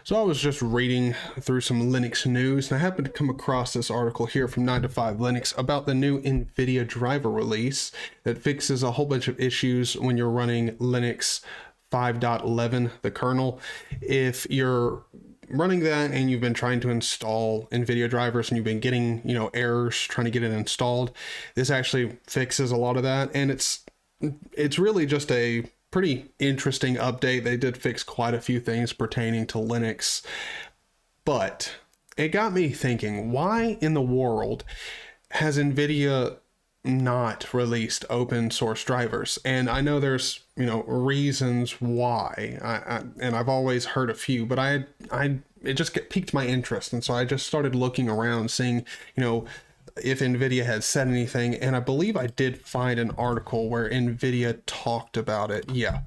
So I was just reading through some Linux news, and I happened to come across this article here from 9 to 5 Linux about the new Nvidia driver release that fixes a whole bunch of issues when you're running Linux 5.11, the kernel. If you're running that and you've been trying to install Nvidia drivers and you've been getting, errors trying to get it installed, this actually fixes a lot of that, and it's really just a pretty interesting update. They did fix quite a few things pertaining to Linux, but it got me thinking, why in the world has Nvidia not released open source drivers? And I know there's, reasons why, and I've always heard a few, but it just piqued my interest. And so I just started looking around, seeing, if Nvidia had said anything, and I believe I did find an article where Nvidia talked about it. Yeah,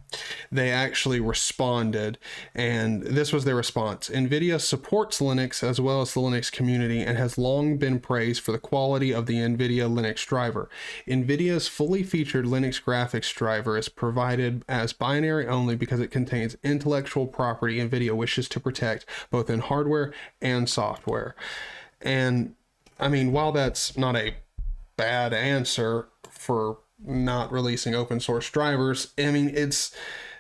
they actually responded, and this was their response. Nvidia supports Linux as well as the Linux community and has long been praised for the quality of the Nvidia Linux driver. Nvidia's fully featured Linux graphics driver is provided as binary only because it contains intellectual property Nvidia wishes to protect both in hardware and software. And I mean, while that's not a bad answer for not releasing open source drivers, I mean, it's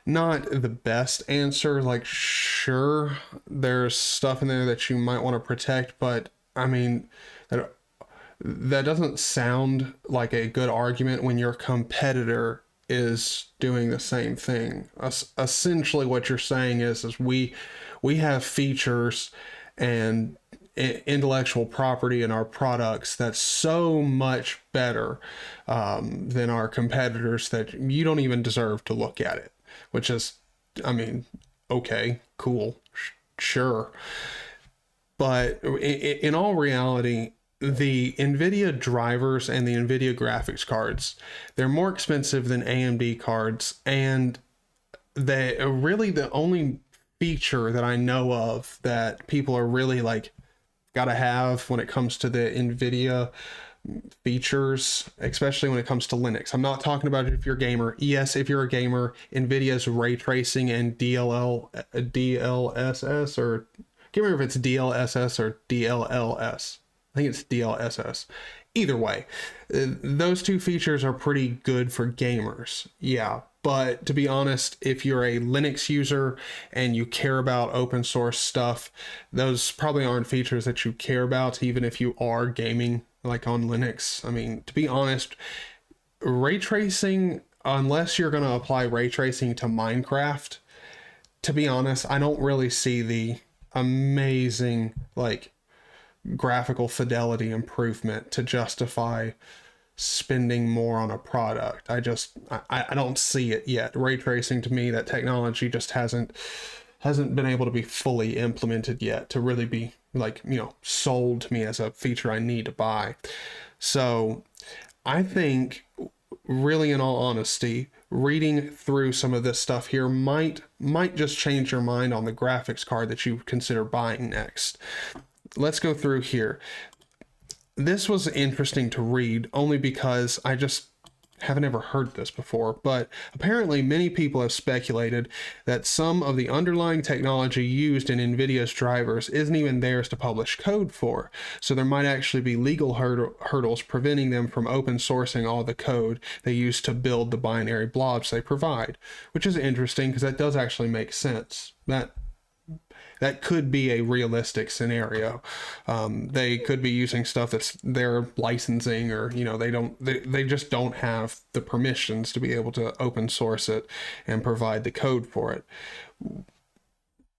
not the best answer. Like, sure, there's stuff in there that you might want to protect, but I mean, that doesn't sound like a good argument when your competitor is doing the same thing. Essentially, what you're saying is we have features and intellectual property in our products that's so much better than our competitors that you don't even deserve to look at it, which is, I mean, okay, cool, sure. But in all reality, the Nvidia drivers and the Nvidia graphics cards, they're more expensive than AMD cards, and they really the only feature that I know of that people are really like gotta have when it comes to the Nvidia features, especially when it comes to Linux. I'm not talking about if you're a gamer. Yes, if you're a gamer, Nvidia's ray tracing and DLSS, or I can't remember if it's DLSS or DLLS. I think it's DLSS. Either way, those two features are pretty good for gamers. Yeah. But to be honest, if you're a Linux user and you care about open source stuff, those probably aren't features that you care about, even if you are gaming like on Linux. I mean, to be honest, ray tracing, unless you're going to apply ray tracing to Minecraft, to be honest, I don't really see the amazing like graphical fidelity improvement to justify spending more on a product. I don't see it yet. Ray tracing, to me, that technology just hasn't been able to be fully implemented yet to really be like, sold to me as a feature I need to buy. So I think, really, in all honesty, reading through some of this stuff here might just change your mind on the graphics card that you consider buying next. Let's go through here. This was interesting to read only because I just haven't ever heard this before, but apparently many people have speculated that some of the underlying technology used in Nvidia's drivers isn't even theirs to publish code for. So there might actually be legal hurdles preventing them from open sourcing all the code they use to build the binary blobs they provide, which is interesting because that does actually make sense. That could be a realistic scenario. They could be using stuff that's their licensing, or they just don't have the permissions to be able to open source it and provide the code for it.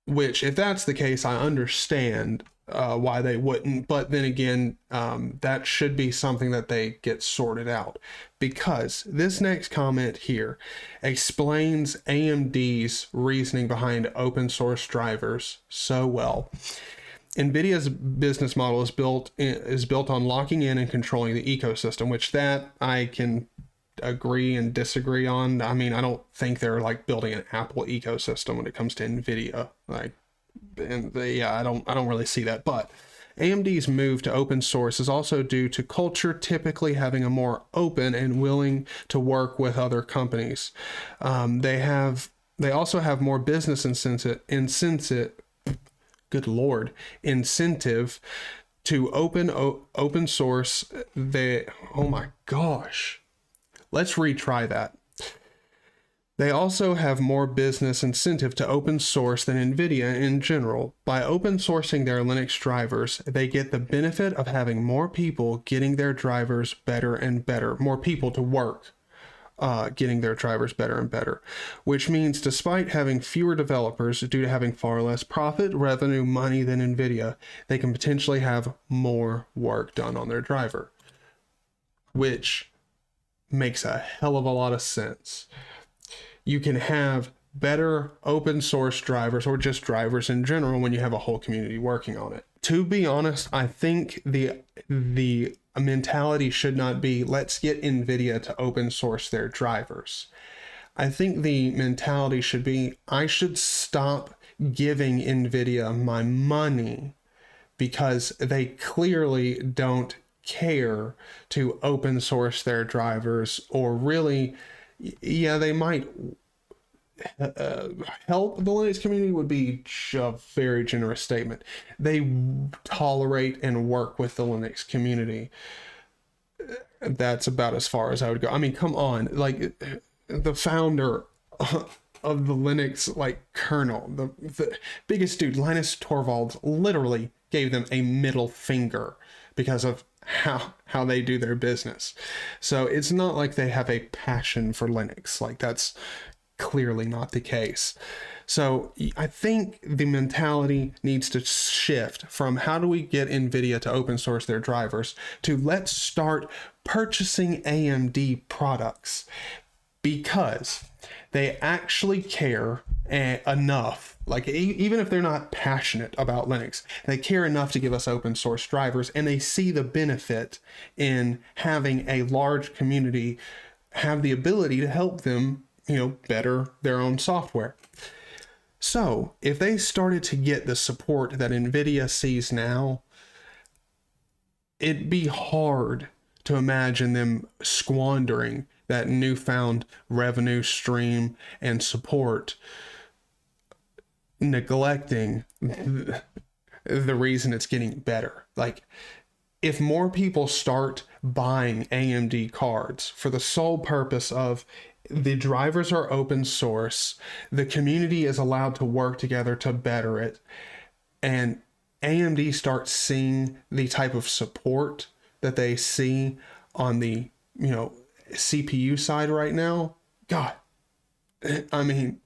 Which, if that's the case, I understand why they wouldn't, but then again, that should be something that they get sorted out, because this next comment here explains AMD's reasoning behind open source drivers so well. Nvidia's business model is built on locking in and controlling the ecosystem, which that I can agree and disagree on. I mean, I don't think they're like building an Apple ecosystem when it comes to Nvidia. I don't really see that. But AMD's move to open source is also due to culture typically having a more open and willing to work with other companies. They also have more business incentive good Lord, incentive to open source the, oh my gosh, let's retry that. They also have more business incentive to open source than Nvidia in general. By open sourcing their Linux drivers, they get the benefit of having more people getting their drivers better and better, more people to work getting their drivers better and better, which means despite having fewer developers due to having far less profit, revenue, money than Nvidia, they can potentially have more work done on their driver, which makes a hell of a lot of sense. You can have better open source drivers, or just drivers in general, when you have a whole community working on it. To be honest, I think the mentality should not be, let's get Nvidia to open source their drivers. I think the mentality should be, I should stop giving Nvidia my money because they clearly don't care to open source their drivers, or really, yeah, they might help the Linux community would be a very generous statement. They tolerate and work with the Linux community. That's about as far as I would go. I mean, come on, like the founder of the Linux kernel, the biggest dude, Linus Torvalds, literally gave them a middle finger because of how they do their business. So it's not like they have a passion for Linux. Like, that's clearly not the case. So I think the mentality needs to shift from how do we get Nvidia to open source their drivers to let's start purchasing AMD products, because they actually care enough. Like, even if they're not passionate about Linux, they care enough to give us open source drivers, and they see the benefit in having a large community have the ability to help them, better their own software. So if they started to get the support that Nvidia sees now, it'd be hard to imagine them squandering that newfound revenue stream and support, neglecting the reason it's getting better. Like, if more people start buying AMD cards for the sole purpose of the drivers are open source, the community is allowed to work together to better it, and AMD starts seeing the type of support that they see on the, CPU side right now, God, I mean,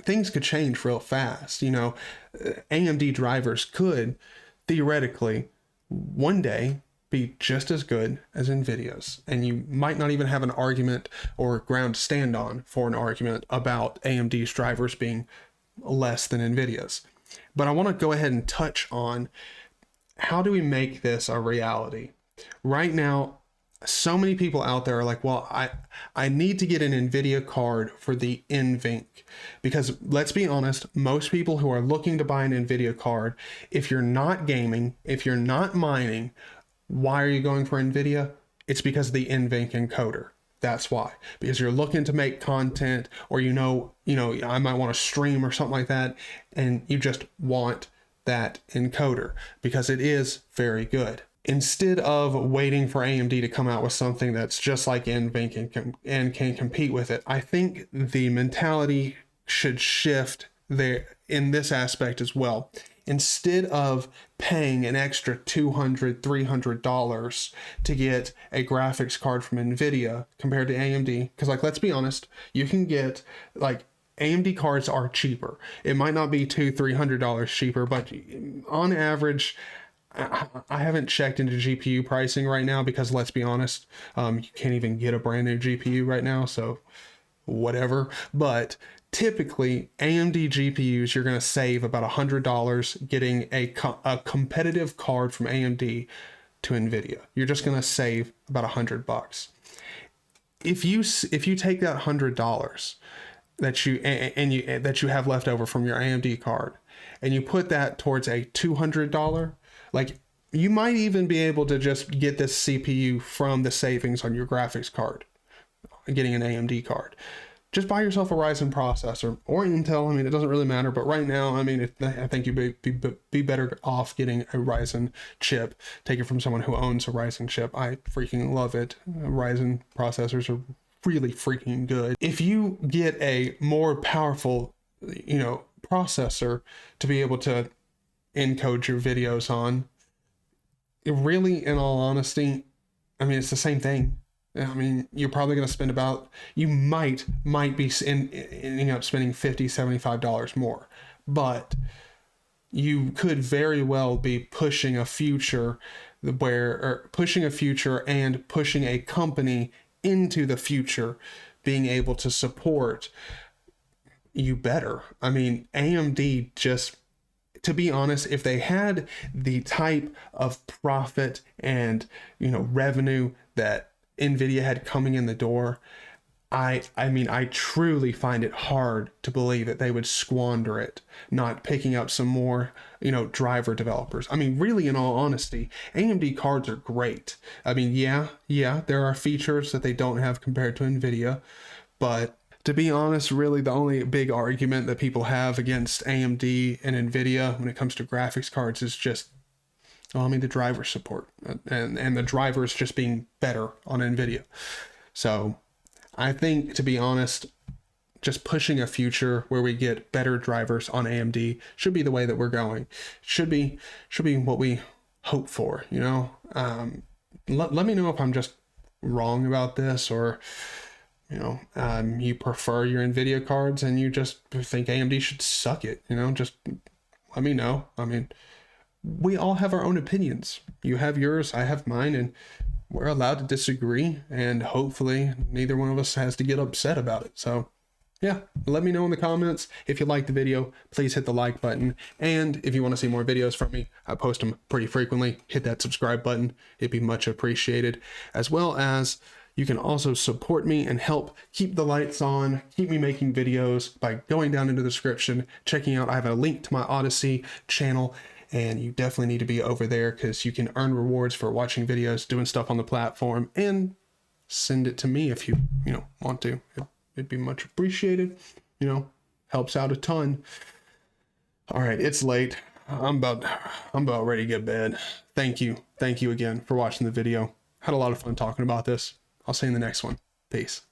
things could change real fast. AMD drivers could theoretically one day be just as good as Nvidia's, and you might not even have an argument or ground to stand on for an argument about AMD's drivers being less than Nvidia's. But I want to go ahead and touch on, how do we make this a reality? Right now, so many people out there are like, well, I need to get an Nvidia card for the NVENC, because let's be honest, most people who are looking to buy an Nvidia card, if you're not gaming, if you're not mining, why are you going for Nvidia? It's because of the NVENC encoder. That's why. Because you're looking to make content, or I might want to stream or something like that, and you just want that encoder because it is very good. Instead of waiting for AMD to come out with something that's just like NVENC and can compete with it, I think the mentality should shift there in this aspect as well. Instead of paying an extra $200, $300 to get a graphics card from Nvidia compared to AMD, because let's be honest, you can get AMD cards are cheaper. It might not be $200, $300 cheaper, but on average, I haven't checked into GPU pricing right now because, let's be honest, you can't even get a brand new GPU right now, so whatever. But typically, AMD GPUs, you're going to save about $100 getting a competitive card from AMD to Nvidia. You're just going to save about $100. If you take that $100 that you have left over from your AMD card, and you put that towards a $200, you might even be able to just get this CPU from the savings on your graphics card, getting an AMD card. just buy yourself a Ryzen processor or Intel. I mean, it doesn't really matter, but right now, I mean, I think you'd be better off getting a Ryzen chip. Take it from someone who owns a Ryzen chip. I freaking love it. Ryzen processors are really freaking good. If you get a more powerful, you know, processor to be able to encode your videos on, really, in all honesty, I mean, it's the same thing. I mean, you're probably going to spend about, you might be ending up spending $50, $75 more, but you could very well be pushing a future or pushing a future and pushing a company into the future, being able to support you better. I mean, AMD just, to be honest, if they had the type of profit and, you know, revenue that Nvidia had coming in the door, I mean, I truly find it hard to believe that they would squander it, not picking up some more, you know, driver developers. I mean, really, in all honesty, AMD cards are great. I mean, yeah, there are features that they don't have compared to Nvidia, but to be honest, really the only big argument that people have against AMD and Nvidia when it comes to graphics cards is just, well, I mean, the driver support and the drivers just being better on Nvidia. So I think, to be honest, just pushing a future where we get better drivers on AMD should be the way that we're going. Should be what we hope for, you know. Let me know if I'm just wrong about this, or, you know, you prefer your Nvidia cards and you just think AMD should suck it, you know. Just let me know. I mean, we all have our own opinions. You have yours, I have mine, and we're allowed to disagree, and hopefully neither one of us has to get upset about it. So yeah, let me know in the comments. If you liked the video, please hit the like button, and if you want to see more videos from me, I post them pretty frequently. Hit that subscribe button, it'd be much appreciated. As well as, you can also support me and help keep the lights on, keep me making videos, by going down into the description, checking out, I have a link to my Odysee channel, and you definitely need to be over there because you can earn rewards for watching videos, doing stuff on the platform, and send it to me if you want to. It'd be much appreciated. You know, helps out a ton. All right, it's late. I'm about ready to get bed. Thank you again for watching the video. Had a lot of fun talking about this. I'll see you in the next one. Peace.